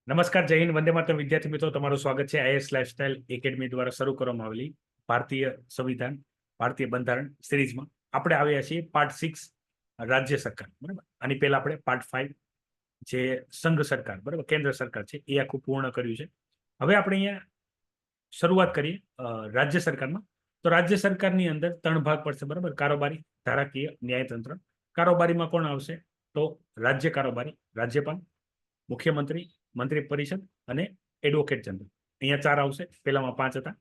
નમસ્કાર, જય હિન્દ, વંદે માતરમ. વિદ્યાર્થી મિત્રો, તમારું સ્વાગત છે આઈએસ લાઇફસ્ટાઇલ એકેડમી દ્વારા શરૂ કરવામાં આવેલી ભારતીય સંવિધાન, ભારતીય બંધારણ સિરીઝમાં. આપણે આવ્યા છીએ પાર્ટ 6 રાજ્ય સરકાર. બરાબર, આની પહેલા આપણે પાર્ટ 5 જે સંઘ સરકાર, બરાબર, કેન્દ્ર સરકાર છે, એ આખું પૂર્ણ કર્યું છે. હવે આપણે અહીંયા શરૂઆત કરીએ રાજ્ય સરકારમાં. તો રાજ્ય સરકારની અંદર 3 ભાગ પડશે. બરાબર, કારોબારી, ધારાકીય, ન્યાયતંત્ર. કારોબારીમાં કોણ આવશે? તો રાજ્ય કારોબારી, રાજ્યપાલ, મુખ્યમંત્રી, મંત્રી પરિષદ અને એડવોકેટ જનરલ. અહીંયા 4 આવશે, પહેલામાં 5 હતા.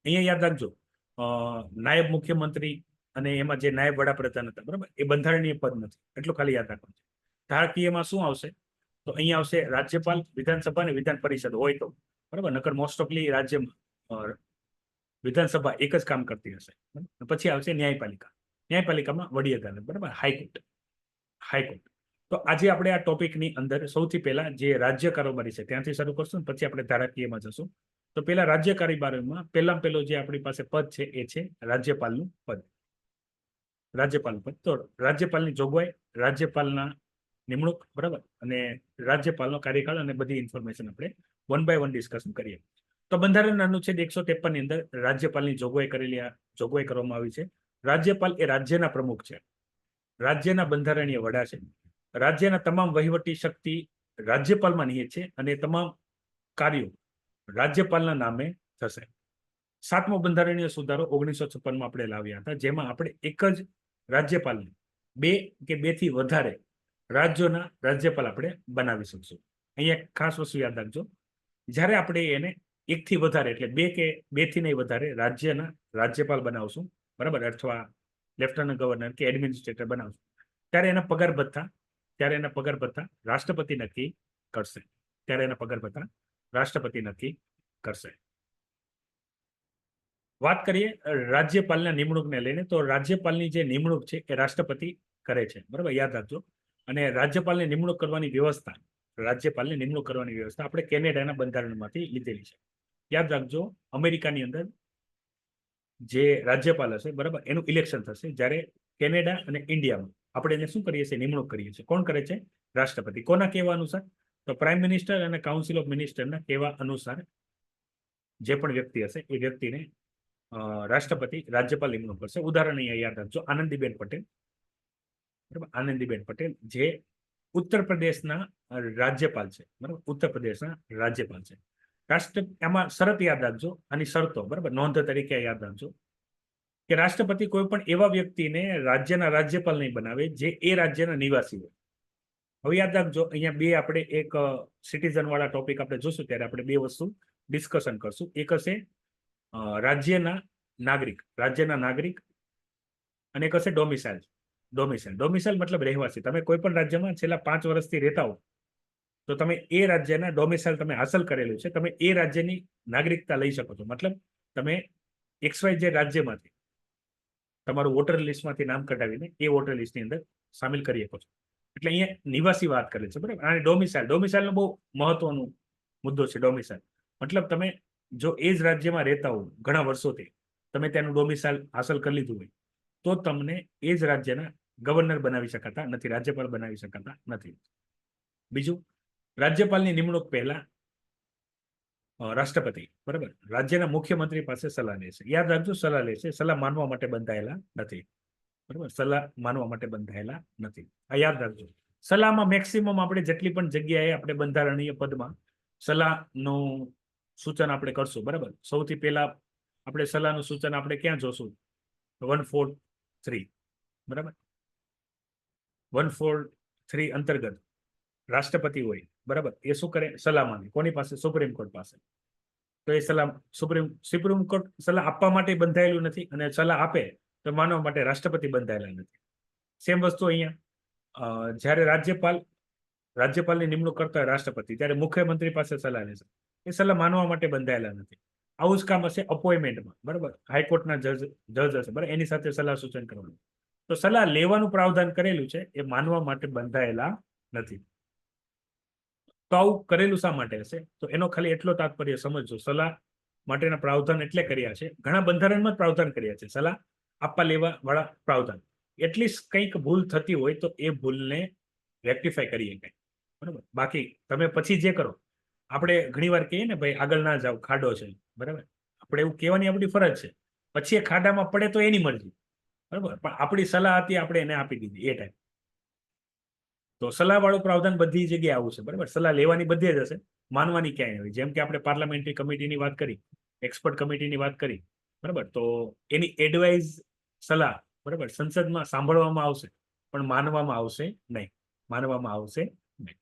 અહીંયા યાદ રાખજો, નાયબ મુખ્યમંત્રી અને એમાં જે નાયબ વડાપ્રધાન હતા, બરાબર, એ બંધારણીય પદ નથી, એટલું ખાલી યાદ રાખવાનું છે. ધારાકીયમાં શું આવશે? તો અહીંયા આવશે રાજ્યપાલ, વિધાનસભા અને વિધાન પરિષદ હોય તો, બરાબર. નકર મોસ્ટ ઓફલી રાજ્યમાં વિધાનસભા એક જ કામ કરતી હશે. પછી આવશે ન્યાયપાલિકા. ન્યાયપાલિકામાં વડી અદાલત, બરાબર, હાઈકોર્ટ. તો આજે આપણે આ ટોપિકની અંદર સૌથી પહેલા જે રાજ્ય કારોબારી છે ત્યાંથી શરૂ કરશું, પછી આપણે ધારાકીયમાં જશું. તો પહેલા રાજ્ય કારોબારીમાં પહેલો જે આપણી પાસે પદ છે એ છે રાજ્યપાલનું પદ. તો રાજ્યપાલની જોગવાઈ, રાજ્યપાલના નિમણૂક, બરાબર, અને રાજ્યપાલનો કાર્યકાળ અને બધી ઇન્ફોર્મેશન આપણે 1 by 1 ડિસ્કશન કરીએ. તો બંધારણના અનુચ્છેદ 153 ની અંદર રાજ્યપાલની જોગવાઈ કરવામાં આવી છે. રાજ્યપાલ એ રાજ્યના પ્રમુખ છે, રાજ્યના બંધારણીય વડા છે. રાજ્યના તમામ વહીવટી શક્તિ રાજ્યપાલમાં નિહિત છે અને તમામ કાર્યો રાજ્યપાલના નામે થશે. 7મો બંધારણીય સુધારો 1956માં આપણે લાવ્યા હતા, જેમાં આપણે એક જ રાજ્યપાલને 2 કે 2 થી વધારે રાજ્યોના રાજ્યપાલ આપણે બનાવી શકશું. અહીંયા ખાસ વસ્તુ યાદ રાખજો, જ્યારે આપણે એને 1 થી વધારે એટલે 2 કે 2 થી નહીં વધારે રાજ્યના રાજ્યપાલ બનાવશું, બરાબર, અથવા લેફ્ટનન્ટ ગવર્નર કે એડમિનિસ્ટ્રેટર બનાવશું, ત્યારે એના પગાર ભથ્થા રાષ્ટ્રપતિ નક્કી કરશે. વાત કરીએ રાજ્યપાલના નિમણૂકને લઈને, તો રાજ્યપાલની જે નિમણૂક છે એ રાષ્ટ્રપતિ કરે છે, બરાબર, યાદ રાખજો. અને રાજ્યપાલની નિમણૂક કરવાની વ્યવસ્થા આપણે કેનેડાના બંધારણમાંથી લીધેલી છે. યાદ રાખજો, અમેરિકાની અંદર જે રાજ્યપાલ હશે, બરાબર, એનું ઇલેક્શન થશે, જ્યારે કેનેડા અને ઇન્ડિયામાં આપણે એને શું કરીએ છીએ? નિમણૂક કરીએ છીએ. કોણ કરે છે? રાષ્ટ્રપતિ. કોના કહેવા અનુસાર? તો પ્રાઇમ મિનિસ્ટર અને કાઉન્સિલ ઓફ મિનિસ્ટરના કહેવા અનુસાર જે પણ વ્યક્તિ હશે એ વ્યક્તિને રાષ્ટ્રપતિ રાજ્યપાલ નિમણૂક કરશે. ઉદાહરણ અહીંયા યાદ રાખજો, આનંદીબેન પટેલ, બરાબર, આનંદીબેન પટેલ જે ઉત્તર પ્રદેશના રાજ્યપાલ છે, બરાબર, એમાં શરત યાદ રાખજો, આની શરતો, બરાબર, નોંધ તરીકે યાદ રાખજો કે રાષ્ટ્રપતિ કોઈ પણ એવા વ્યક્તિને રાજ્યના રાજ્યપાલ નહીં બનાવે જે એ રાજ્યના નિવાસી હોય. હવે યાદ રાખજો, અહીંયા 2 આપણે એક સિટીઝન વાળા ટોપિક આપણે જોશું ત્યારે આપણે 2 વસ્તુ ડિસ્કશન કરશું. એક હશે રાજ્યના નાગરિક અને એક હશે ડોમિસાઇલ મતલબ રહેવાસી. તમે કોઈ પણ રાજ્યમાં છેલ્લા 5 વર્ષથી રહેતા હો તો તમે એ રાજ્યના ડોમિસાઇલ તમે હાંસલ કરેલું છે, તમે એ રાજ્યની નાગરિકતા લઈ શકો છો. મતલબ તમે XYZ રાજ્યમાંથી તમારું વોટર લિસ્ટમાંથી નામ કઢાવીને એ વોટર લિસ્ટની અંદર સામેલ કરી શકો છો. એટલે અહીંયા નિવાસી વાત કરે છે, બરાબર. અને ડોમિસાઇલનો બહુ મહત્વનો મુદ્દો છે. ડોમિસાઇલ મતલબ તમે જો એ જ રાજ્યમાં રહેતા હો ઘણા વર્ષોથી, તમે ત્યાંનું ડોમિસાઇલ હાંસલ કરી લીધું હોય તો તમને એ જ રાજ્યના ગવર્નર બનાવી શકાતા નથી, રાજ્યપાલ બનાવી શકાતા નથી. બીજું, રાજ્યપાલની નિમણૂક પહેલા રાષ્ટ્રપતિ, બરાબર, રાજ્યના મુખ્યમંત્રી પાસે સલાહ લેશે. યાદ રાખજો, સલાહ માનવા માટે બંધાયેલા નથી, બરાબર, આ યાદ રાખજો. સલાહમાં મેક્સિમમ આપણે જેટલી પણ જગ્યાએ આપણે બંધારણીય પદમાં સલાહનું સૂચન આપણે કરશું, બરાબર. સૌથી પહેલા આપણે સલાહનું સૂચન આપણે ક્યાં જોશું? 143, બરાબર, 143 અંતર્ગત રાષ્ટ્રપતિ હોય, બરાબર, એ શું કરે? સલાહ માંગે. કોની પાસે? સુપ્રીમ કોર્ટ પાસે. તો એ સલાહ સુપ્રીમ કોર્ટ સલાહ આપવા માટે બંધાયેલું નથી, અને સલાહ આપે તો માનવા માટે રાષ્ટ્રપતિ બંધાયેલા નથી. સેમ વસ્તુ અહીંયા જ્યારે રાજ્યપાલની નિમણૂક કરતા હોય રાષ્ટ્રપતિ, ત્યારે મુખ્યમંત્રી પાસે સલાહ લેશે. એ સલાહ માનવા માટે બંધાયેલા નથી. આવું જ કામ હશે અપોઇન્ટમેન્ટમાં, બરાબર. હાઈકોર્ટના જજ હશે, બરાબર, એની સાથે સલાહ સૂચન કરવાનું. તો સલાહ લેવાનું પ્રાવધાન કરેલું છે, એ માનવા માટે બંધાયેલા નથી. તો આવું કરેલું શા માટે હશે? તો એનો ખાલી એટલો તાત્પર્ય સમજજો, સલાહ માટેના પ્રાવધાન એટલે કર્યા છે, ઘણા બંધારણમાં જ પ્રાવધાન કર્યા છે, સલાહ આપવા લેવા વાળા પ્રાવધાન. એટલીસ્ટ કંઈક ભૂલ થતી હોય તો એ ભૂલને રેક્ટિફાય કરીએ કંઈક. બરાબર. બાકી તમે પછી જે કરો, આપણે ઘણીવાર કહીએ ને ભાઈ આગળ ના જાઓ, ખાડો છે, બરાબર. આપણે એવું કહેવાની આપણી ફરજ છે. પછી એ ખાડામાં પડે તો એની મરજી, બરાબર. પણ આપણી સલાહ હતી, આપણે એને આપી દીધી એ ટાઈમ. તો સલાહ વાળું પ્રાવધાન બધી જગ્યાએ આવું છે, બરાબર. સલાહ લેવાની બધે જ હશે, માનવાની ક્યાંય નહીં. જેમ કે આપણે પાર્લામેન્ટરી કમિટીની વાત કરી, એક્સપર્ટ કમિટીની વાત કરી, બરાબર. તો એની એડવાઇઝ, સલાહ, બરાબર, સંસદમાં સાંભળવામાં આવશે, પણ માનવામાં આવશે નહીં. માનવામાં આવશે નહીં.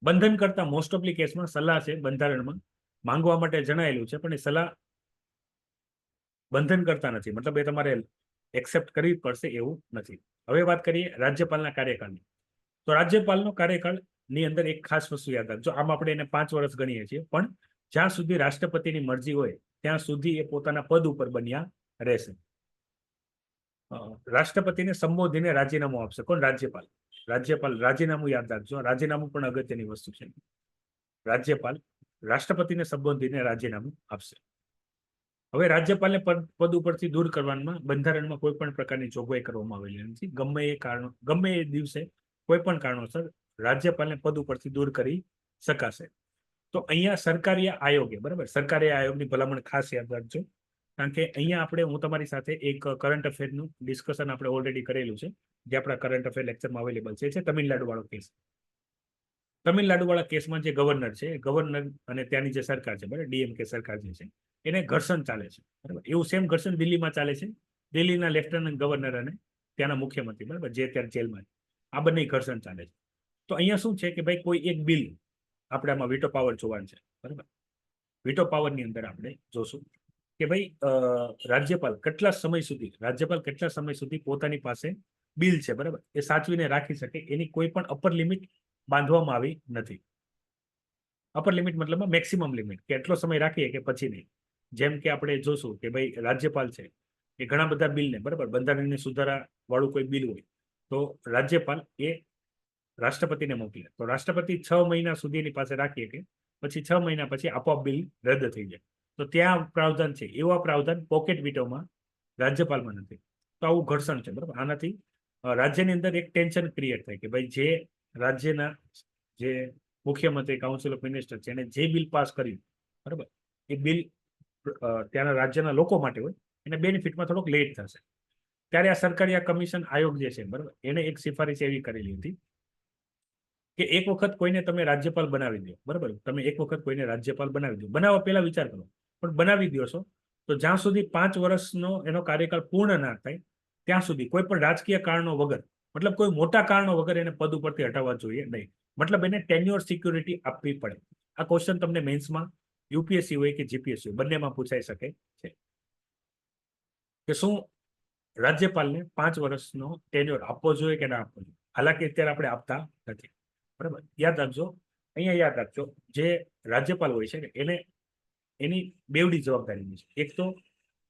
બંધન કરતા મોસ્ટ ઓફલી કેસમાં સલાહ છે બંધારણમાં માંગવા માટે જણાયેલું છે, પણ એ સલાહ બંધન કરતા નથી. મતલબ એ તમારે એક્સેપ્ટ કરવી પડશે એવું નથી. હવે વાત કરીએ રાજ્યપાલના કાર્યકાળની. તો રાજ્યપાલનો કાર્યકાળની અંદર એક ખાસ વસ્તુ યાદ રાખજો. આમ આપણે એને 5 વર્ષ ગણીએ છીએ, પણ જ્યાં સુધી રાષ્ટ્રપતિની મરજી હોય ત્યાં સુધી એ પોતાના પદ ઉપર બન્યા રહેશે. રાષ્ટ્રપતિને સંબોધીને રાજીનામું આપશે કોણ? રાજ્યપાલ. રાજ્યપાલ રાજીનામું યાદ રાખજો. રાજીનામું પણ અગત્યની વસ્તુ છે. રાજ્યપાલ રાષ્ટ્રપતિને સંબોધીને રાજીનામું આપશે. હવે રાજ્યપાલને પદ ઉપરથી દૂર કરવાના બંધારણમાં કોઈ પણ પ્રકારની જોગવાઈ કરવામાં આવેલી નથી. ગમે એ દિવસે કોઈ પણ કારણોસર રાજ્યપાલને પદ ઉપરથી દૂર કરી શકાશે. તો અહીંયા સરકારી આયોગે, બરાબર, સરકારી આયોગની ભલામણ ખાસ યાદ રાખજો. કારણ કે અહીંયા હું તમારી સાથે એક કરંટ અફેરનું ડિસ્કશન આપણે ઓલરેડી કરેલું છે, જે આપણા કરંટ અફેર લેક્ચરમાં અવેલેબલ છે તમિલનાડુ વાળો કેસ. તમિલનાડુ વાળા કેસમાં જે ગવર્નર છે, ગવર્નર અને ત્યાંની જે સરકાર છે, બરાબર, ડીએમકે સરકાર જે છે, એને ઘર્ષણ ચાલે છે, બરાબર. એવું સેમ ઘર્ષણ દિલ્હીમાં ચાલે છે. દિલ્હીના લેફ્ટનન્ટ ગવર્નર અને ત્યાંના મુખ્યમંત્રી, બરાબર, જે અત્યારે જેલમાં છે, આ બંને ઘર્ષણ ચાલે છે. તો અહીંયા શું છે કે ભાઈ કોઈ એક બિલ આપણે આમાં વીટો પાવર જોવાનું છે, બરાબર. વીટો પાવરની અંદર આપણે જોશું કે ભાઈ રાજ્યપાલ કેટલા સમય સુધી પોતાની પાસે બિલ છે, બરાબર, એ સાચવીને રાખી શકે. એની કોઈ પણ અપર લિમિટ બાંધવામાં આવી નથી. અપર લિમિટ મતલબ મેક્સિમમ લિમિટ, કે એટલો સમય રાખીએ કે પછી નહીં. જેમ કે આપણે જોશું કે ભાઈ રાજ્યપાલ છે એ ઘણા બધા બિલને, બરાબર, બંધારણની સુધારા વાળું કોઈ બિલ હોય તો રાજ્યપાલ એ રાષ્ટ્રપતિને મોકલે. તો રાષ્ટ્રપતિ 6 મહિના સુધી એની પાસે રાખીએ કે પછી 6 મહિના પછી આપોઆપ બિલ રદ થઈ જાય. તો ત્યાં પ્રાવધાન છે. એવા પ્રાવધાન પોકેટ વીટોમાં રાજ્યપાલમાં નથી. તો આવું ઘર્ષણ છે, બરાબર. આનાથી રાજ્યની અંદર એક ટેન્શન ક્રિએટ થાય કે ભાઈ જે રાજ્યના જે મુખ્યમંત્રી, કાઉન્સિલ ઓફ મિનિસ્ટર છે, એને જે બિલ પાસ કર્યું, બરાબર, એ બિલ ત્યાંના રાજ્યના લોકો માટે હોય, એને બેનિફિટમાં થોડોક લેટ થશે. ત્યારે આ સરકારી આ કમિશન આયોગ જે છે, બરાબર, એને એક સિફારિશ એવી કરેલી હતી કે એક વખત કોઈને તમે રાજ્યપાલ બનાવી દો, બરાબર, તમે એક વખત કોઈને રાજ્યપાલ બનાવી દો, બનાવવા પહેલા વિચાર કરો, પણ બનાવી દો છો તો જ્યાં સુધી 5 વર્ષનો એનો કાર્યકાળ પૂર્ણ ના થાય ત્યાં સુધી કોઈ પણ રાજકીય કારણો વગર, મતલબ કોઈ મોટા કારણો વગર એને પદ ઉપરથી હટાવવા જોઈએ નહીં. મતલબ એને ટેન્યોર સિક્યુરિટી આપવી પડે. આ ક્વેશ્ચન તમને મેન્સમાં યુપીએસસી હોય કે જીપીએસસી હોય બંનેમાં પૂછાઈ શકે છે કે શું રાજ્યપાલને 5 વર્ષનો ટેન્યોર આપવો જોઈએ કે ના આપવો જોઈએ. હાલાકી અત્યારે આપણે આપતા નથી, બરાબર. યાદ રાખજો, અહીંયા યાદ રાખજો, જે રાજ્યપાલ હોય છે ને એને એની બેવડી જવાબદારી છે. એક તો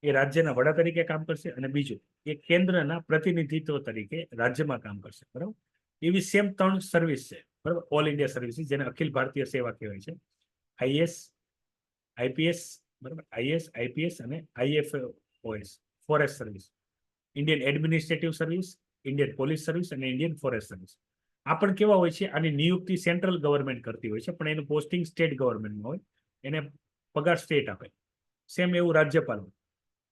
એ રાજ્યના વડા તરીકે કામ કરશે અને બીજું એ કેન્દ્રના પ્રતિનિધિત્વ તરીકે રાજ્યમાં કામ કરશે, બરાબર. એવી સેમ 3 સર્વિસ છે, બરાબર, ઓલ ઇન્ડિયા સર્વિસીસ, જેને અખિલ ભારતીય સેવા કહેવાય છે. આઈએસ, આઈપીએસ, બરાબર, આઈએસ, આઈપીએસ અને IFoS, forest service, Indian administrative service, Indian police service અને ઇન્ડિયન ફોરેસ્ટ સર્વિસ. આ પણ કેવા હોય છે? આની નિયુક્તિ સેન્ટ્રલ ગવર્મેન્ટ કરતી હોય છે, પણ એનું પોસ્ટિંગ સ્ટેટ ગવર્મેન્ટમાં હોય, એને પગાર સ્ટેટ આપે. સેમ એવું રાજ્યપાલ હોય,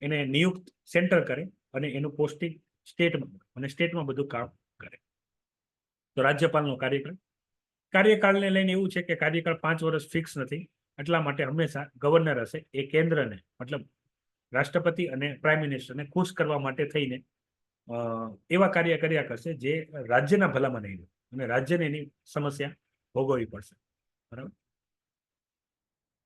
એને નિયુક્ત સેન્ટર કરે અને એનું પોસ્ટિંગ સ્ટેટમાં, અને સ્ટેટમાં બધું કામ કરે. તો રાજ્યપાલનો કાર્યકાળને લઈને એવું છે કે કાર્યકાળ 5 વર્ષ ફિક્સ નથી. એટલા માટે હંમેશા ગવર્નર હશે એ કેન્દ્રને, મતલબ રાષ્ટ્રપતિ અને પ્રાઇમ મિનિસ્ટરને ખુશ કરવા માટે થઈને એવા કાર્ય કર્યા કરશે જે રાજ્યના ભલામાં નહીં, અને રાજ્યને એની સમસ્યા ભોગવવી પડશે, બરાબર.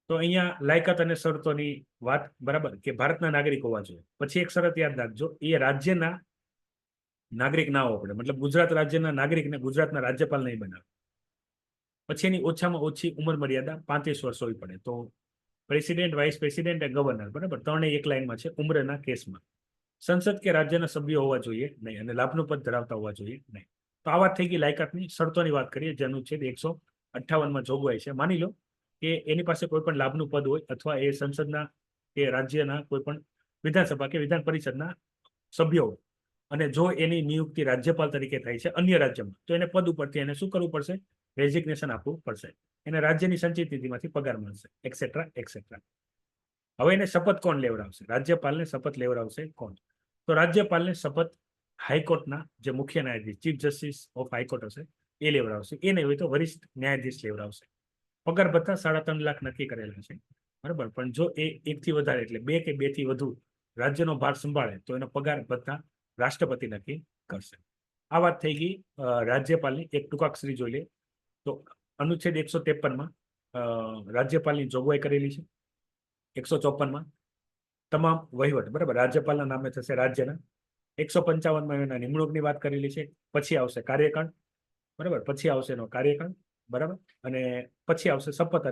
તો અહીંયા લાયકાત અને શરતોની વાત, બરાબર, કે ભારતના નાગરિક હોવા જોઈએ. પછી એક શરત યાદ રાખજો, એ રાજ્યના નાગરિક ના હોવો પડે. મતલબ ગુજરાત રાજ્યના નાગરિકને ગુજરાતના રાજ્યપાલ નહીં બનાવે. પછી એની ઓછામાં ઓછી ઉંમર મર્યાદા 35 વર્ષ હોવી પડે. તો પ્રેસિડેન્ટ, વાઇસ પ્રેસિડેન્ટ અને ગવર્નર, બરાબર, ત્રણેય એક લાઈનમાં છે ઉંમરના કેસમાં. સંસદ કે રાજ્યના સભ્યો હોવા જોઈએ નહીં, અને લાભનું પદ ધરાવતા હોવા જોઈએ નહીં. તો આ વાત થઈ ગઈ લાયકાતની. શરતોની વાત કરીએ, જે અનુચ્છેદ 158માં જોગવાઈ છે. માની લો કે એની પાસે કોઈ પણ લાભનું પદ હોય, અથવા એ સંસદના કે રાજ્યના કોઈ પણ વિધાનસભા કે વિધાન પરિષદના સભ્યો હોય, અને જો એની નિયુક્તિ રાજ્યપાલ તરીકે થાય છે અન્ય રાજ્યમાં, તો એને પદ ઉપરથી એને શું કરવું પડશે? રેઝિગ્નેશન આપવું પડશે. એને રાજ્યની સંચિત નીતિમાંથી પગાર મળશે, એક્સેટ્રા એક્સેટ્રા. હવે એને શપથ કોણ લેવડાવશે? રાજ્યપાલને શપથ લેવડાવશે કોણ? તો રાજ્યપાલને શપથ હાઈકોર્ટના જે મુખ્ય ન્યાયાધીશ, ચીફ જસ્ટિસ ઓફ હાઈકોર્ટ હશે, એ લેવડાવશે. એ નહીં હોય તો વરિષ્ઠ ન્યાયાધીશ લેવડાવશે. પગાર ભથ્થા 3.5 લાખ નક્કી કરેલા છે, બરાબર. પણ જો એ એકથી વધારે એટલે 2 કે 2 થી વધુ રાજ્યનો ભાર સંભાળે તો એનો પગાર ભથ્થા રાષ્ટ્રપતિ નક્કી કરશે. આ વાત થઈ ગઈ રાજ્યપાલની. એક ટૂંકાક્ષરી જોઈ લે તો અનુચ્છેદ 153માં રાજ્યપાલની જોગવાઈ કરેલી છે. 154માં તમામ વહીવટ, બરાબર, રાજ્યપાલના નામે થશે રાજ્યના. 155માં એના નિમણૂકની વાત કરેલી છે. પછી આવશે કાર્યકાળ, બરાબર, પછી આવશે એનો કાર્યકાળ, બરાબર, અને પછી આવશે શપથ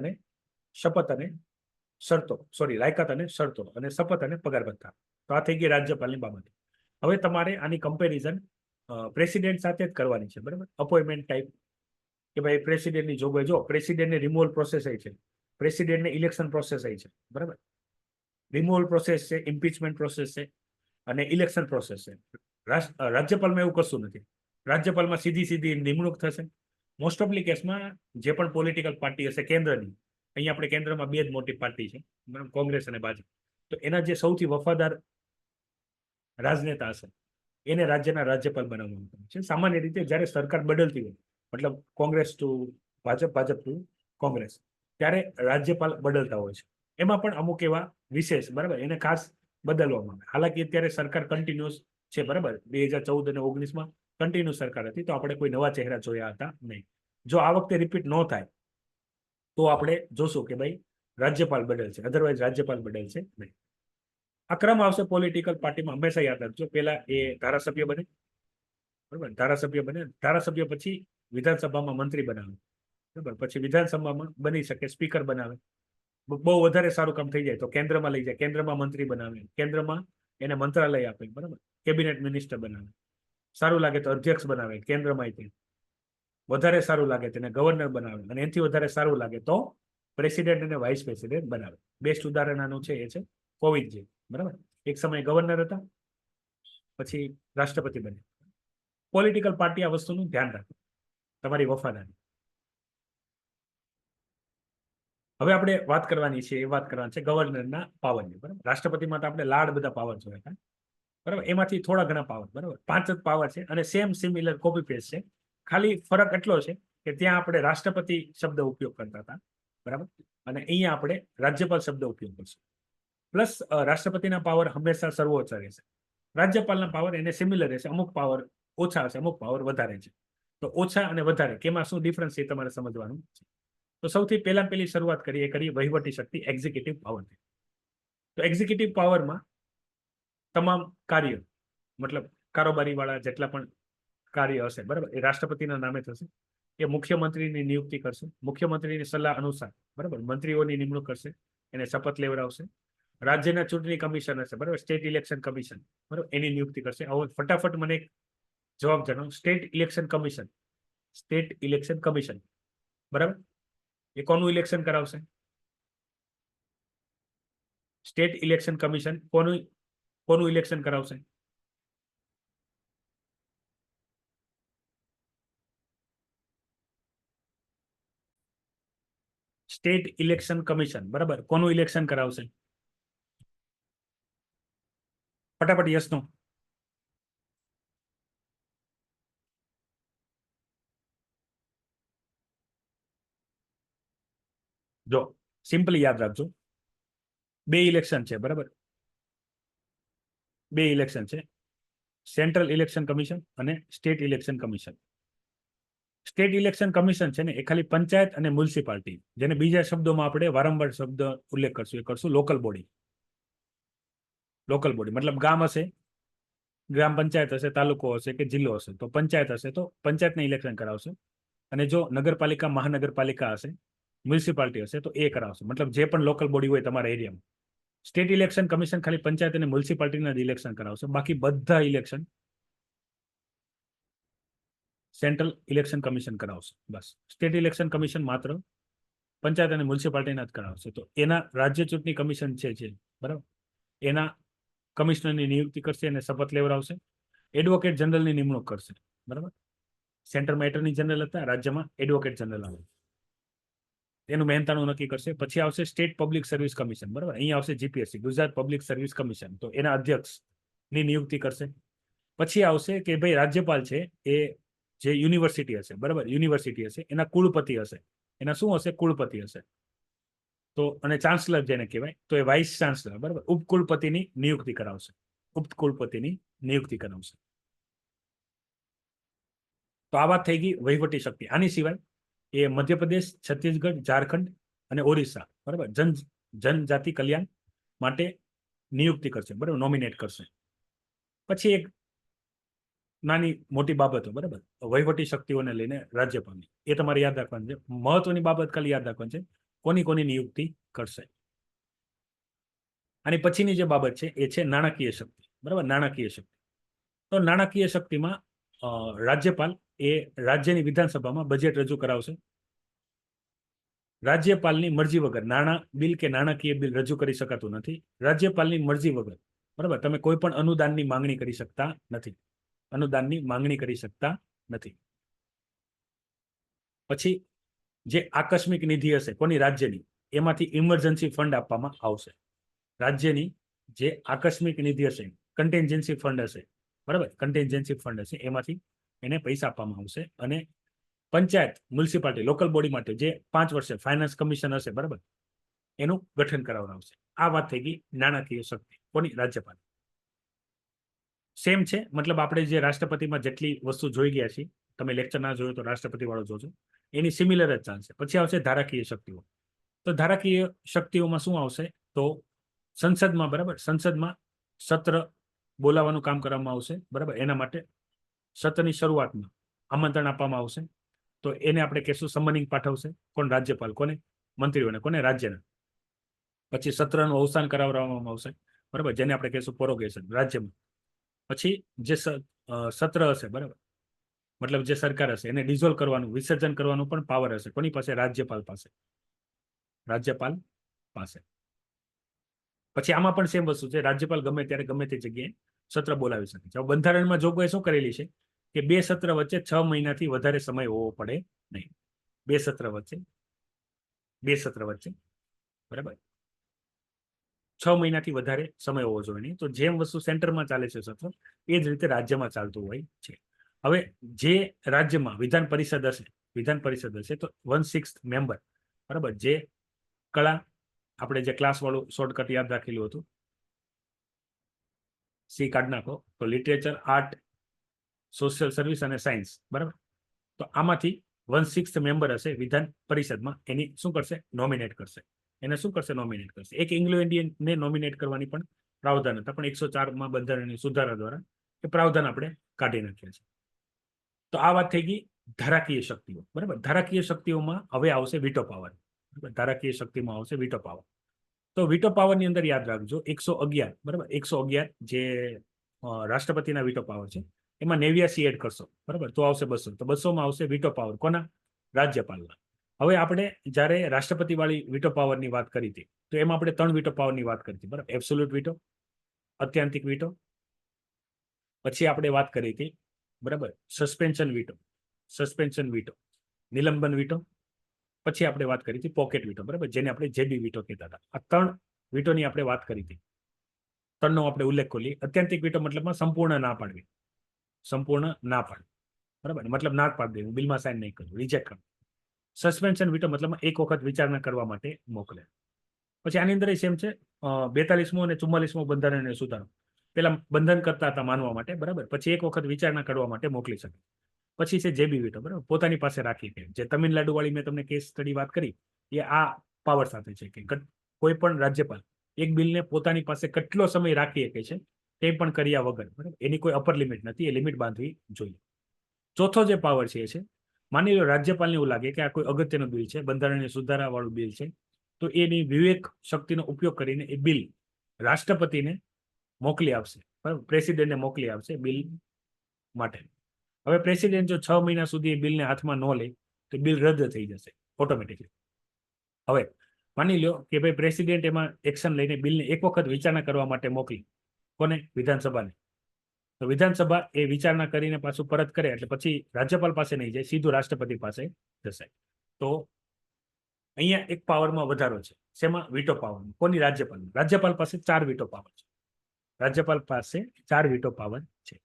અને શરતો, સોરી, લાયકાત અને શરતો, અને શપથ અને પગાર ભથ્થા. તો આ થઈ ગઈ રાજ્યપાલની બાબત. હવે તમારે આની કમ્પેરિઝન પ્રેસિડેન્ટ સાથે જ કરવાની છે, બરાબર. અપોઇન્ટમેન્ટ ટાઈપ કે ભાઈ પ્રેસિડેન્ટની જોગવાઈ, જો પ્રેસિડેન્ટને રિમૂવલ પ્રોસેસ છે, પ્રેસિડેન્ટને ઇલેક્શન પ્રોસેસ છે, બરાબર. રિમૂવલ પ્રોસેસ છે, ઇમ્પીચમેન્ટ પ્રોસેસ છે, અને ઇલેક્શન પ્રોસેસ છે. રાજ્યપાલમાં એવું કશું નથી. રાજ્યપાલમાં સીધી નિમણૂક થશે. મોસ્ટ ઓફલી કેસમાં જે પણ પોલિટિકલ પાર્ટી હશે કેન્દ્રની, અહીંયા આપણે કેન્દ્રમાં 2 જ મોટી પાર્ટી છે, કોંગ્રેસ અને ભાજપ, તો એના જે સૌથી વફાદાર રાજનેતા હશે એને રાજ્યના રાજ્યપાલ બનાવવામાં આવે છે. સામાન્ય રીતે જ્યારે સરકાર બદલતી હોય, મતલબ કોંગ્રેસ ટુ ભાજપ, ભાજપ ટુ કોંગ્રેસ, ત્યારે રાજ્યપાલ બદલતા હોય છે. એમાં પણ અમુક એવા વિશેષ, બરાબર, એને ખાસ બદલવામાં આવે. હાલાકી અત્યારે સરકાર કન્ટિન્યુઅસ છે, બરાબર. 2014 અને 19માં કન્ટિન્યુ સરકાર હતી, તો આપણે કોઈ નવા ચહેરા જોયા હતા નહીં. જો આ વખતે રિપીટ ન થાય તો આપણે જોશું કે ભાઈ રાજ્યપાલ બદલશે, અધરવાઇઝ રાજ્યપાલ બદલશે નહીં. આ ક્રમ આવશે પોલિટિકલ પાર્ટીમાં. હંમેશા યાદ રાખજો, પહેલા એ ધારાસભ્ય બને, બરાબર, ધારાસભ્ય બને, ધારાસભ્ય પછી વિધાનસભામાં મંત્રી બનાવે, બરાબર, પછી વિધાનસભામાં બની શકે સ્પીકર બનાવે. બહુ વધારે સારું કામ થઈ જાય તો કેન્દ્રમાં લઈ જાય, કેન્દ્રમાં મંત્રી બનાવે, કેન્દ્રમાં એને મંત્રાલય આપે, બરાબર, કેબિનેટ મિનિસ્ટર બનાવે. સારું લાગે તો અધ્યક્ષ બનાવે કેન્દ્રમાં. વધારે સારું લાગે તેને ગવર્નર બનાવે, અને એનાથી વધારે સારું લાગે તો પ્રેસિડેન્ટ અને વાઇસ પ્રેસિડેન્ટ બનાવે. બેસ્ટ ઉદાહરણ આનું છે એ છે કોવિંદજી, બરાબર. એક સમયે ગવર્નર હતા, પછી રાષ્ટ્રપતિ બન્યા. પોલિટિકલ પાર્ટી આ વસ્તુનું ધ્યાન રાખે, તમારી વફાદારી. હવે આપણે વાત કરવાની છે, એ વાત કરવાની છે ગવર્નરના પાવરની, બરાબર. રાષ્ટ્રપતિમાં તો આપણે લાડ બધા પાવર જોયા હતા, બરાબર. એમાંથી થોડા ઘણા પાવર, બરાબર, 5 જ પાવર છે, અને સેમ સિમિલર કોપી પેસ્ટ છે. ખાલી ફરક એટલો છે કે ત્યાં આપણે રાષ્ટ્રપતિ શબ્દ ઉપયોગ કરતા હતા, બરાબર, અને અહીંયા આપણે રાજ્યપાલ શબ્દ ઉપયોગ કરશું. પ્લસ રાષ્ટ્રપતિના પાવર હંમેશા સર્વોચ્ચ રહેશે. રાજ્યપાલના પાવર એને સિમિલર રહેશે. અમુક પાવર ઓછા હશે, અમુક પાવર વધારે છે. તો ઓછા અને વધારે કેમાં શું ડિફરન્સ છે તમારે સમજવાનું છે. તો સૌથી પહેલી શરૂઆત કરીએ વહીવટી શક્તિ, એક્ઝિક્યુટિવ પાવરથી. તો એક્ઝિક્યુટિવ પાવરમાં તમામ કાર્ય, મતલબ કારોબારી વાળા જેટલા પણ કાર્ય હશે, બરાબર, એ રાષ્ટ્રપતિના નામે થશે. એ મુખ્યમંત્રીની નિયુક્તિ કરશે, મુખ્યમંત્રીની સલાહ અનુસાર, બરાબર, મંત્રીઓની નિમણૂક કરશે, એને શપથ લેવડાવશે. રાજ્યના ચૂંટણી કમિશન હશે, બરાબર, સ્ટેટ ઇલેક્શન કમિશન, બરાબર, એની નિયુક્તિ કરશે. હવે ફટાફટ મને એક જવાબ જણાવો. State election commission, state election commission, બરાબર, એ કોનું ઇલેક્શન કરાવશે? સ્ટેટ ઇલેક્શન કમિશન કોનું ઇલેક્શન કરાવશે? સ્ટેટ ઇલેક્શન કમિશન, બરાબર, કોનું ઇલેક્શન કરાવશે? ફટાફટ યસ નો. જો સિમ્પલી યાદ રાખજો, 2 ઇલેક્શન છે, બરાબર, 2 ઇલેક્શન છે, સેન્ટ્રલ ઇલેક્શન કમિશન અને state election commission. State election commission છે ને એ ખાલી પંચાયત અને મ્યુનિસિપાલિટી, જેને બીજા શબ્દોમાં આપણે વારંવાર શબ્દ ઉલ્લેખ કરશું, એ કરશું લોકલ બોડી. લોકલ બોડી મતલબ ગામ હશે, ગ્રામ પંચાયત હશે, તાલુકો હશે કે જિલ્લો હશે, તો પંચાયત હશે તો પંચાયતને ઇલેક્શન કરાવશે. અને જો નગરપાલિકા, મહાનગરપાલિકા હશે, મ્યુનિસિપાલિટી હશે, તો એ કરાવશે. મતલબ જે પણ લોકલ બોડી હોય તમારા એરિયામાં. સ્ટેટ ઇલેક્શન કમિશન ખાલી પંચાયત અને મ્યુનિસિપાલિટીના જ ઇલેક્શન કરાવશે. બાકી બધા ઇલેક્શન સેન્ટ્રલ ઇલેક્શન કમિશન કરાવશે. બસ સ્ટેટ ઇલેક્શન કમિશન માત્ર પંચાયત અને મ્યુનિસિપાલિટીના જ કરાવશે. તો એના રાજ્ય ચૂંટણી કમિશન છે, બરાબર, એના કમિશનરની નિયુક્તિ કરશે અને શપથ લેવડાવશે. એડવોકેટ જનરલની નિમણૂક કરશે, બરાબર. સેન્ટરમાં એટર્ની જનરલ હતા, રાજ્યમાં એડવોકેટ જનરલ આવે, એનું મહેનતાણું નક્કી કરશે. પછી આવશે સ્ટેટ પબ્લિક સર્વિસ કમિશન, બરાબર. અહીંયા આવશે GPSC, Gujarat public service commission, તો એના અધ્યક્ષની નિયુક્તિ કરશે. પછી આવશે કે ભાઈ રાજ્યપાલ છે એ જે યુનિવર્સિટી હશે, બરાબર, યુનિવર્સિટી હશે એના કુલપતિ હશે. એના શું હશે? કુલપતિ હશે. તો અને ચાન્સલર જેને કહેવાય, તો એ વાઇસ ચાન્સલર, બરાબર, ઉપકુલપતિની નિયુક્તિ કરાવશે. ઉપકુલપતિની નિયુક્તિ કરાવશે. તો આ વાત થઈ ગઈ વહીવટી શક્તિ. આની સિવાય એ મધ્યપ્રદેશ, છત્તીસગઢ, ઝારખંડ અને ઓરિસ્સા, બરાબર, જનજાતિ કલ્યાણ માટે નિયુક્તિ કરશે, બરાબર, નોમિનેટ કરશે. પછી એક નાની મોટી બાબતો, બરાબર, વહીવટી શક્તિઓને લઈને રાજ્યપાલની, એ તમારે યાદ રાખવાની છે. મહત્વની બાબત ખાલી યાદ રાખવાની છે, કોની કોની નિયુક્તિ કરશે. અને પછીની જે બાબત છે એ છે નાણાકીય શક્તિ, બરાબર, નાણાકીય શક્તિ. તો નાણાકીય શક્તિમાં રાજ્યપાલ એ રાજ્યની વિધાનસભામાં બજેટ રજૂ કરાવશે. રાજ્યપાલની મરજી વગર નાણાં બિલ કે નાણાકીય બિલ રજૂ કરી શકાતું નથી. રાજ્યપાલની મરજી વગર, બરાબર, તમે કોઈ પણ અનુદાનની માંગણી કરી શકતા નથી. અનુદાનની માંગણી કરી શકતા નથી. પછી જે આકસ્મિક નિધિ હશે કોની? રાજ્યની, એમાંથી ઇમરજન્સી ફંડ આપવામાં આવશે. રાજ્યની જે આકસ્મિક નિધિ હશે, કન્ટેન્જન્સી ફંડ હશે, બરાબર, કન્ટેન્જન્સી ફંડ હશે, એમાંથી એને પૈસા આપવામાં આવશે. અને પંચાયત, મ્યુનિસિપાલિટી, લોકલ બોડી માટે જે 5 વર્ષે ફાઇનાન્સ કમિશન હશે, બરાબર, એનું ગઠન કરાવવામાં આવશે. આ વાત થઈ ગઈ નાણાકીય શક્તિ કોની? રાજ્યપાલ. સેમ છે, મતલબ આપણે જે રાષ્ટ્રપતિમાં જેટલી વસ્તુ જોઈ ગયા છીએ, તમે લેક્ચર ના જોયો તો રાષ્ટ્રપતિ વાળો જોજો, એની સિમિલર જ ચાલશે. પછી આવશે ધારાકીય શક્તિઓ. તો ધારાકીય શક્તિઓમાં શું આવશે? તો સંસદમાં, બરાબર, સંસદમાં સત્ર બોલાવવાનું કામ કરવામાં આવશે, બરાબર. એના માટે સત્રની શરૂઆતમાં આમંત્રણ આપવામાં આવશે. તો એને આપણે કહેશું સમનિંગ પાઠવશે. કોણ? રાજ્યપાલ. કોને? મંત્રીઓને. કોને? રાજ્યના. પછી સત્રનું અવસાન કરાવવામાં આવશે, બરાબર, જેને આપણે કહેશું પોરોગેશન, રાજ્યમાં. પછી જે સત્ર હશે, બરાબર, મતલબ જે સરકાર હશે એને ડિઝોલ્વ કરવાનું, વિસર્જન કરવાનું પણ પાવર હશે. કોની પાસે? રાજ્યપાલ પાસે. રાજ્યપાલ પાસે. પછી આમાં પણ સેમ વસ્તુ છે, રાજ્યપાલ ગમે ત્યારે ગમે તે જગ્યાએ સત્ર બોલાવી શકે છે. બંધારણમાં જોગવાઈ શું કરેલી છે કે 2 સત્ર વચ્ચે 6 મહિનાથી વધારે સમય હોવો પડે નહીં. 2 સત્ર વચ્ચે, બરાબર, 6 મહિનાથી વધારે સમય હોવો જોઈએ નહીં. તો જેમ વસ્તુ સેન્ટરમાં ચાલે છે સત્ર, એ જ રીતે રાજ્યમાં ચાલતું હોય છે. હવે જે રાજ્યમાં વિધાન પરિષદ હશે તો 1/6 મેમ્બર, બરાબર, જે કળા, આપણે જે ક્લાસ વાળું શોર્ટકટ યાદ રાખેલું હતું, સી કાઢ નાખો, તો લિટરેચર, આર્ટ, સોશિયલ સર્વિસ અને સાયન્સ, બરાબર. તો આમાંથી 1/6 મેમ્બર હશે વિધાન પરિષદમાં, એની શું કરશે? નોમિનેટ કરશે. એને શું કરશે? નોમિનેટ કરશે. એક એંગ્લો ઇન્ડિયનને નોમિનેટ કરવાની પણ પ્રાવધાન હતા, પણ 104માં બંધારણની સુધારા દ્વારા એ પ્રાવધાન આપણે કાઢી નાખ્યા છે. તો આ વાત થઈ ગઈ ધારાકીય શક્તિઓ, બરાબર. ધારાકીય શક્તિઓમાં હવે આવશે વીટો પાવર. ધારાકીય શક્તિમાં આવશે વીટો પાવર. તો વીટો પાવરની અંદર યાદ રાખજો 111, બરાબર, 111 જે રાષ્ટ્રપતિના વીટો પાવર છે, એમાં 89 એડ કરશો, બરાબર, તો આવશે 200. તો 200માં આવશે વીટો પાવર કોના? રાજ્યપાલના. હવે આપણે જ્યારે રાષ્ટ્રપતિ વાળી વીટો પાવરની વાત કરી હતી, તો એમાં આપણે 3 વીટો પાવરની વાત કરી હતી, બરાબર. એબ્સોલ્યુટ વીટો, અત્યાંતિક વીટો, પછી આપણે વાત કરી હતી, બરાબર, સસ્પેન્શન વીટો, નિલંબન વીટો, પછી આપણે વાત કરી હતી પોકેટ વીટો, બરાબર, જેને આપણે જેબી વીટો કહેતા હતા. આ 3 વીટોની આપણે વાત કરી હતી. 3નો આપણે ઉલ્લેખ કરીએ. અત્યાંતિક વીટો મતલબમાં સંપૂર્ણ ના પાડવી, બરાબર, મતલબ ના પાડી દેવું, બિલમાં સાઇન નહીં કરવું, રિજેક્ટ કરવું. સસ્પેન્શન વીટો મતલબમાં એક વખત વિચારણા કરવા માટે મોકલે. પછી આની અંદર સેમ છે, 42મો અને 44મો બંધારણીય સુધારો. પેલા બંધન કરતા હતા માનવા માટે, બરાબર, પછી એક વખત વિચારણા કરવા માટે મોકલી શકે. પછી છે જેબી વીટો, બરાબર, પોતાની પાસે રાખી કે જે તમિલનાડુ વાળી મેં તમને કેસ સ્ટડી વાત કરી, એ આ પાવર સાથે છે કે કોઈ પણ રાજ્યપાલ એક બિલને પોતાની પાસે કેટલો સમય રાખી શકે છે તે પણ કર્યા વગર, બરાબર, એની કોઈ અપર લિમિટ નથી, એ લિમિટ બાંધવી જોઈએ. ચોથો જે પાવર છે એ છે, માની લો રાજ્યપાલને એવું લાગે કે આ કોઈ અગત્યનું બિલ છે, બંધારણીય સુધારા વાળું બિલ છે, તો એની વિવેક શક્તિનો ઉપયોગ કરીને એ બિલ રાષ્ટ્રપતિને મોકલી આપશે, બરાબર, પ્રેસિડેન્ટને મોકલી આપશે બિલ માટે. હવે પ્રેસિડેન્ટ જો 6 મહિના સુધી એ બિલને હાથમાં ન લે તો બિલ રદ થઈ જશે ઓટોમેટિકલી. હવે માની લો કે ભાઈ પ્રેસિડેન્ટ એમાં એક્શન લઈને બિલને એક વખત વિચારણા કરવા માટે મોકલી, કોને? વિધાનસભાને. તો વિધાનસભા એ વિચારણા કરીને પાછું પરત કરે એટલે પછી રાજ્યપાલ પાસે નહીં જાય, સીધું રાષ્ટ્રપતિ પાસે જશે. તો અહીંયા એક પાવરમાં વધારો છે. શેમાં? Veto power. કોની? રાજ્યપાલ. રાજ્યપાલ પાસે 4 વીટો પાવર છે. રાજ્યપાલ પાસે 4 વીટો પાવર છે.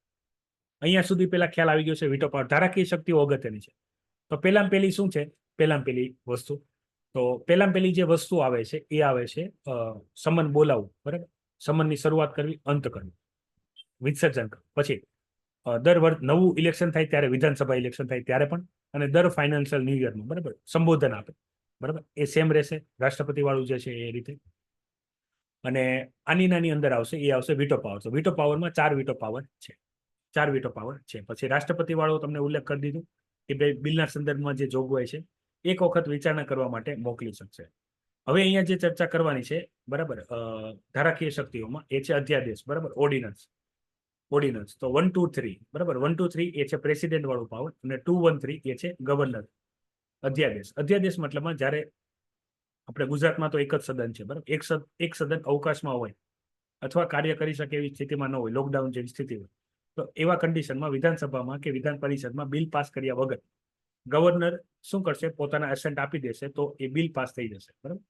અહીંયા સુધી પેલા ખ્યાલ આવી ગયો છે વીટો પાવર. ધારાકીય શક્તિઓ અગત્યની છે. તો પેલામાં પેલી શું છે? પેલામાં પેલી વસ્તુ, તો પેલામાં પેલી જે વસ્તુ આવે છે એ આવે છે સમન બોલાવવું, બરાબર? સમનની શરૂઆત કરવી, અંત કરવું, વિસર્જન કરવું. પછી દર વર્ષ નવું ઇલેક્શન થાય ત્યારે, વિધાનસભા ઇલેક્શન થાય ત્યારે પણ, અને દર ફાઇનાન્શિયલ ન્યૂ યરમાં, બરાબર, સંબોધન આપે, બરાબર, એ સેમ રહેશે રાષ્ટ્રપતિ વાળું જે છે એ રીતે. અને આની નાની અંદર આવશે એ આવશે વીટો પાવર. તો વીટો પાવરમાં 4 વીટો પાવર છે. 4 વીટો પાવર છે. પછી રાષ્ટ્રપતિ વાળો તમને ઉલ્લેખ કરી દીધું કે ભાઈ બિલના સંદર્ભમાં જે જોગવાઈ છે એક વખત વિચારણા કરવા માટે મોકલી શકશે. હવે અહીંયા જે ચર્ચા કરવાની છે, બરાબર, ધારાકીય શક્તિઓમાં, એ છે અધ્યાદેશ, બરાબર, ઓર્ડિનન્સ. ઓર્ડિનન્સ તો 1, 2, 3, બરાબર. 1, 2, 3 એ છે પ્રેસિડેન્ટ વાળું પાવર, અને 2, 1, 3 એ છે ગવર્નર. અધ્યાદેશ. અધ્યાદેશ મતલબમાં જ્યારે આપણે ગુજરાતમાં તો એક જ સદન છે, બરાબર, એક સદન અવકાશમાં હોય અથવા કાર્ય કરી શકે એવી સ્થિતિમાં ન હોય, લોકડાઉન જેવી સ્થિતિ હોય, તો એવા કન્ડિશનમાં વિધાનસભામાં કે વિધાન પરિષદમાં બિલ પાસ કર્યા વગર ગવર્નર શું કરશે? પોતાના એસેન્ટ આપી દેશે, તો એ બિલ પાસ થઈ જશે, બરાબર.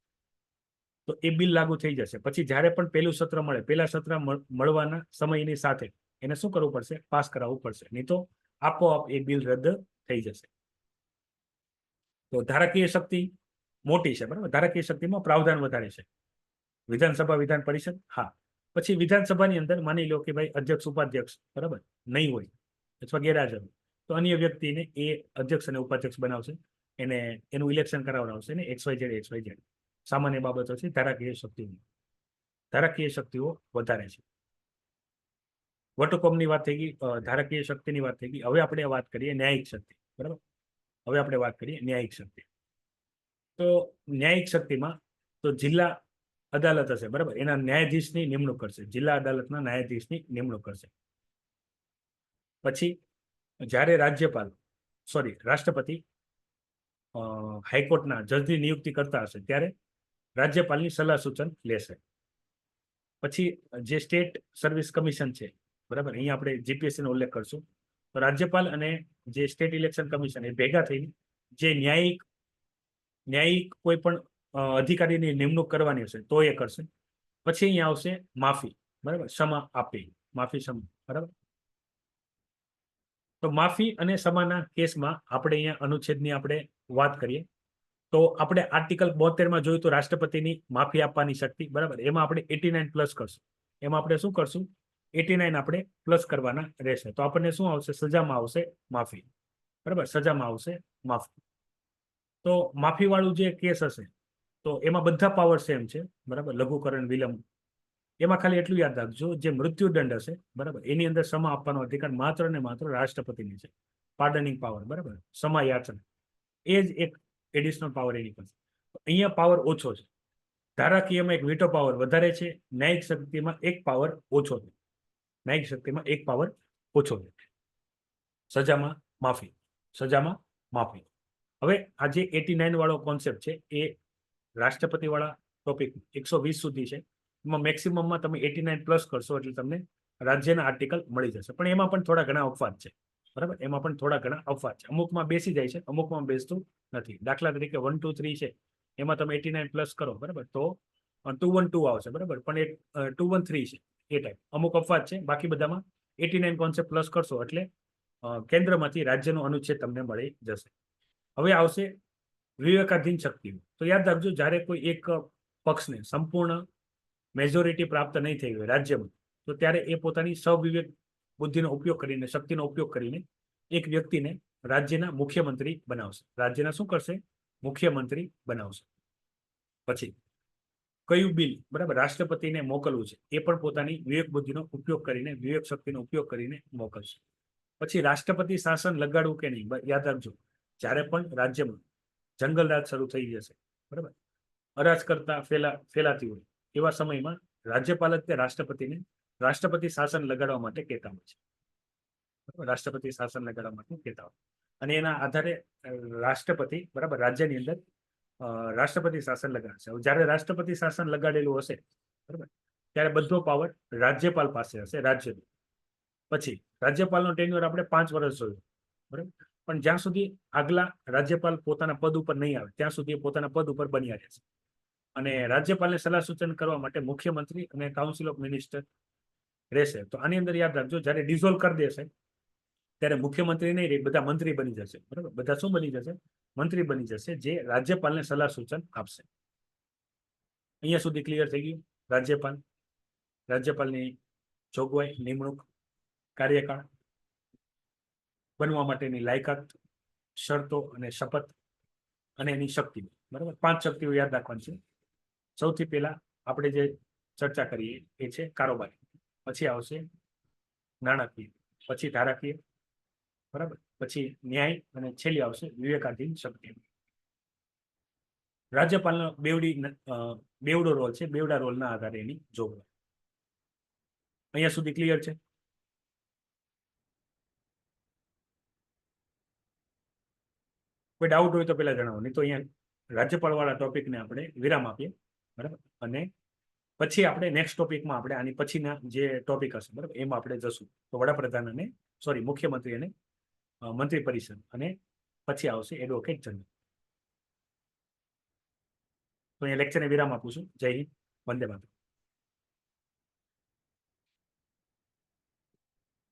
તો એ બિલ લાગુ થઈ જશે. પછી જ્યારે પણ પહેલું સત્ર મળે, પહેલા સત્ર મળવાના સમયની સાથે એને શું કરવું પડશે? પાસ કરાવવું પડશે, નહીં તો આપોઆપ એ બિલ રદ થઈ જશે. તો ધારાકીય શક્તિ મોટી છે, બરાબર. ધારાકીય શક્તિમાં પ્રાવધાન વધારે છે. વિધાનસભા, વિધાન પરિષદ, હા. પછી વિધાનસભાની અંદર માની લો કે ભાઈ અધ્યક્ષ, ઉપાધ્યક્ષ, બરાબર, નહીં હોય અથવા ગેરહાજર હોય, તો અન્ય વ્યક્તિને એ અધ્યક્ષ અને ઉપાધ્યક્ષ બનાવશે, એને એનું ઇલેક્શન કરાવડાવશે ને XYZ. સામાન્ય બાબતો છે ધારાકીય શક્તિઓ. ધારાકીય શક્તિઓ વધારે છે. વટહુકમની વાત થઈ ગઈ, ધારાકીય શક્તિની વાત થઈ ગઈ. હવે આપણે વાત કરીએ ન્યાયિક શક્તિ, બરાબર. હવે આપણે વાત કરીએ ન્યાયિક શક્તિ. તો ન્યાયિક શક્તિમાં તો જિલ્લા અદાલત હશે, બરાબર, એના ન્યાયાધીશની નિમણૂક કરશે. જિલ્લા અદાલતના ન્યાયાધીશની નિમણૂક કરશે. પછી જ્યારે રાષ્ટ્રપતિ હાઈકોર્ટના જજની નિયુક્તિ કરતા હશે ત્યારે રાજ્યપાલની સલાહ સૂચન લેશે. પછી જે સ્ટેટ સર્વિસ કમિશન છે, બરાબર, અહીંયા આપણે GPSC નો ઉલ્લેખ કરશું. તો રાજ્યપાલ અને જે સ્ટેટ ઇલેક્શન કમિશન એ ભેગા થઈને જે ન્યાયિક કોઈ પણ અધિકારીની નિમણૂક કરવાની હશે તો એ કરશે. પછી અહીંયા આવશે માફી, બરાબર, ક્ષમા આપી, માફી, ક્ષમા, બરાબર. તો માફી અને ક્ષમાના કેસમાં આપણે અહીંયા અનુચ્છેદની આપણે વાત કરીએ તો આપણે આર્ટિકલ 72 જોયું તો રાષ્ટ્રપતિની માફી આપવાની શક્તિ, બરાબર. એમાં આપણે 89 પ્લસ કરશું. એમાં આપણે શું કરશું? 89 આપણે પ્લસ કરવાના રહેશે. તો આપણને શું આવશે? સજામાં આવશે માફી, બરાબર, સજામાં આવશે માફી. તો માફી વાળું જે કેસ હશે તો એમાં બધા પાવર સેમ છે, બરાબર. લઘુકરણ, વિલંબ, એમાં ખાલી એટલું યાદ રાખજો, જે મૃત્યુદંડ હશે, બરાબર, એની અંદર ક્ષમા આપવાનો અધિકાર માત્ર ને માત્ર રાષ્ટ્રપતિની છે. પાર્ડનિંગ પાવર, બરાબર, ક્ષમા યાચના, એ જ એક એડિશનલ પાવર એની પાસે. અહીંયા પાવર ઓછો છે. ધારાકીયમાં એક વીટો પાવર વધારે છે, ન્યાયિક શક્તિમાં એક પાવર ઓછો છે. ન્યાયિક શક્તિમાં એક પાવર ઓછો છે. સજામાં માફી, સજામાં માફી. હવે આ જે 89 વાળો કોન્સેપ્ટ છે એ રાષ્ટ્રપતિ વાળા ટોપિક 120 સુધી છે. એમાં મેક્સિમમમાં તમે 89 પ્લસ કરશો એટલે તમને રાજ્યના આર્ટિકલ મળી જશે. પણ એમાં પણ થોડા ઘણા અપવાદ છે, બરાબર. એમાં પણ થોડા ઘણા અપવાદ છે. અમુકમાં બેસી જાય છે, અમુકમાં બેસતું નથી. દાખલા તરીકે 1, 2, 3 છે, એમાં તમે 89 પ્લસ કરો, બરાબર, તો 2, 1, 2 આવશે, બરાબર. પણ એક 2, 1, 3 છે એ ટાઈપ. અમુક અપવાદ છે, બાકી બધામાં 89 કોન્સેપ્ટ પ્લસ કરશો એટલે કેન્દ્રમાંથી રાજ્યનો અનુચ્છેદ તમને મળી જશે. હવે આવશે વિવેકાધીન શક્તિઓ. તો યાદ રાખજો, જ્યારે કોઈ એક પક્ષને સંપૂર્ણ મેજોરિટી પ્રાપ્ત નહીં થઈ હોય રાજ્યમાં, તો ત્યારે એ પોતાની સ્વવિવેક બુદ્ધિનો ઉપયોગ કરીને, શક્તિનો ઉપયોગ કરીને એક વ્યક્તિને રાજ્યના મુખ્યમંત્રી બનાવશે. રાજ્યના શું કરશે? મુખ્યમંત્રી બનાવશે. પછી કયું બિલ, બરાબર, રાષ્ટ્રપતિને મોકલવું છે એ પણ પોતાની વિવેક બુદ્ધિનો ઉપયોગ કરીને, વિવેક શક્તિનો ઉપયોગ કરીને મોકલશે. પછી રાષ્ટ્રપતિ શાસન લગાડવું કે નહીં, યાદ રાખજો, જ્યારે પણ રાજ્યમાં જંગલરાજ શરૂ થઈ જશે, બરાબર, અરાજકતા ફેલાતી હોય એવા સમયમાં રાજ્યપાલ જ તે રાષ્ટ્રપતિ શાસન લગાડવા માટે કહેતા હોય છે, બરાબર. રાષ્ટ્રપતિ શાસન લગાડવા માટે કહેતા હોય અને એના આધારે રાષ્ટ્રપતિ, બરાબર, રાજ્યની અંદર રાષ્ટ્રપતિ શાસન લગાડશે. જ્યારે રાષ્ટ્રપતિ શાસન લગાડેલું હશે, બરાબર, ત્યારે બધો પાવર રાજ્યપાલ પાસે હશે, રાજ્યનો. પછી રાજ્યપાલનો ટેન્યુઅર આપણે 5 વર્ષ જોયું, બરાબર. પણ જ્યાં સુધી આગલા રાજ્યપાલ પોતાના પદ ઉપર નહીં આવે ત્યાં સુધી એ પોતાના પદ ઉપર બન્યા રહેશે. અને રાજ્યપાલને સલાહ સૂચન કરવા માટે મુખ્યમંત્રી અને કાઉન્સિલ ઓફ મિનિસ્ટર રહેશે. તો આની અંદર યાદ રાખજો, જ્યારે ડિઝોલ્વ કરી દેશે ત્યારે મુખ્યમંત્રી નહીં રહે, બધા મંત્રી બની જશે, બરાબર. બધા શું બની જશે? મંત્રી બની જશે, જે રાજ્યપાલને સલાહ સૂચન આપશે. અહીંયા સુધી ક્લિયર થઈ ગયું. રાજ્યપાલની જોગવાઈ, નિમણૂક, કાર્યકાળ, બનવા માટેની લાયકાત, શરતો અને શપથ અને એની શક્તિ, બરાબર. 5 શક્તિઓ યાદ રાખવાની છે. સૌથી પહેલા આપણે જે ચર્ચા કરીએ એ છે કારોબારી, પછી આવશે નાણાકીય, પછી ધારાકીય, બરાબર, પછી ન્યાય અને છેલ્લી આવશે વિવેકાધીન શક્તિ. રાજ્યપાલનો બેવડો રોલ છે. બેવડા રોલના આધારે એની જોગવાઈ. અહીંયા સુધી ક્લિયર છે? કોઈ ડાઉટ હોય તો પેલા જણાવો, નહીં તો અહીંયા રાજ્યપાલ વાળા ટોપિકને આપણે વિરામ આપીએ, બરાબર. અને પછી આપણે નેક્સ્ટ ટોપિકમાં આપણે આની પછીના જે ટોપિક હશે, બરાબર, એમાં આપણે જશું. તો વડાપ્રધાન અને મુખ્યમંત્રી અને મંત્રી પરિષદ, અને પછી આવશે એડવોકેટ જનરલ. તો અહીંયા લેક્ચરને વિરામ આપું છું. જય હિન્દ, વંદે માતરમ.